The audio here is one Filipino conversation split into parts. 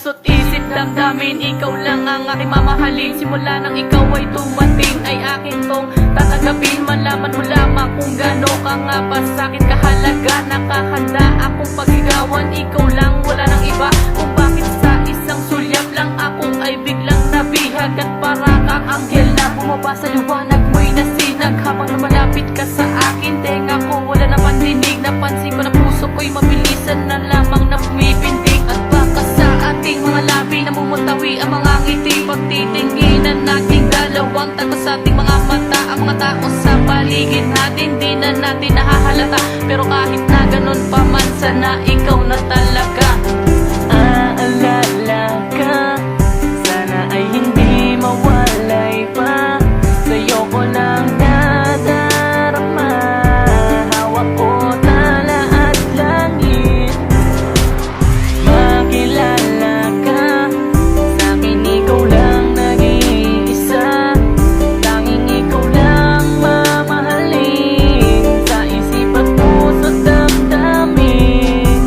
puso't isip damdamin. Ikaw lang ang aking mamahalin. Simula nang ikaw ay tumating, ay akin tong tatagapin. Malaman mo lamang kung gaano ka nga ba sa'kin kahalaga. Nakahanda akong pagigawan, ikaw lang, wala nang iba. Kung bakit sa isang sulyap lang ako ay biglang nabihag. At para kang anghel na bumaba sa liwanag mo'y nasinag. Habang lumalapit ka sa akin, tenga ko wala na pandinig. Napansin ko na puso ko'y mabilisan na lamang na pumipindig. At baka sa ating mga labi namumutawi ang mga ngiti. Pagtitinginan nating dalawang tago sa ating mga mata. Ang mga tao sa paligid natin di na natin nahahalata. Pero kahit na ganun pa man, sana ikaw na talaga. Aalala ka, sana ay hindi mawalay pa. Sa'yo ko lang nadarama, hawak ko tala at langit. Makilala ka, sa'kin ikaw lang nag-iisa. Tanging ikaw lang mamahalin, sa isip at puso't damdamin.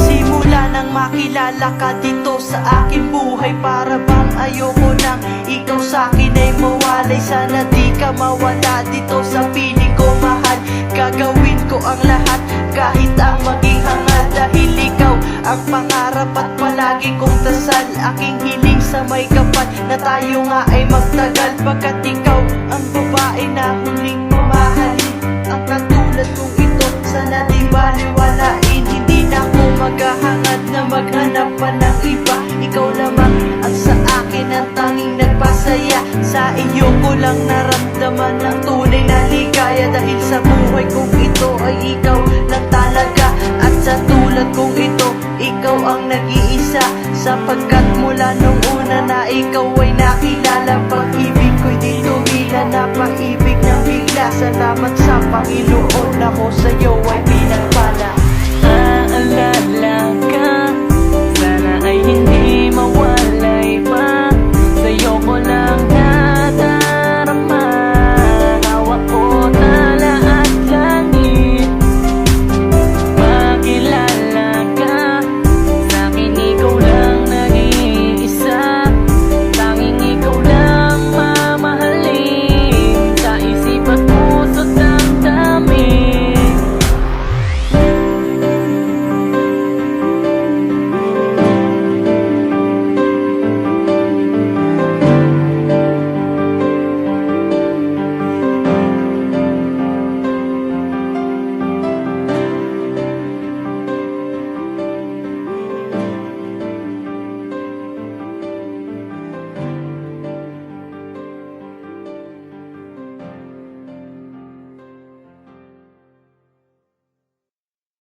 Simula nang makilala ka dito sa aking buhay, para bang ayoko nang ikaw sa'kin ay mawalay. Sana di ka mawala dito sa piling ko, mahal. Gagawin ko ang lahat, kahit ang maging hangad. Dahil ikaw ang pangarap at palagi kong dasal. Aking hiling sa may kapal na tayo nga ay magtagal. Pagkat ikaw ang babae na huling mamahalin. Ang katulad kong ito, sana di baliwalain. Hindi na ako maghahangad na maghanap pa ng iba. Ikaw lamang ang sa akin ang tanging nagpasaya. Sa iyo ko lang naramdaman ang tunay na ligaya. Dahil sa buhay kong ito ay ikaw lang talaga. At sa tulad kong ito, ikaw ang nag-iisa. Sapagkat mula nung una na ikaw ay nakilala. Pag-ibig ko'y di tumila, napaibig ng bigla. Salamat sa Panginoon, ako sa'yo ay pinag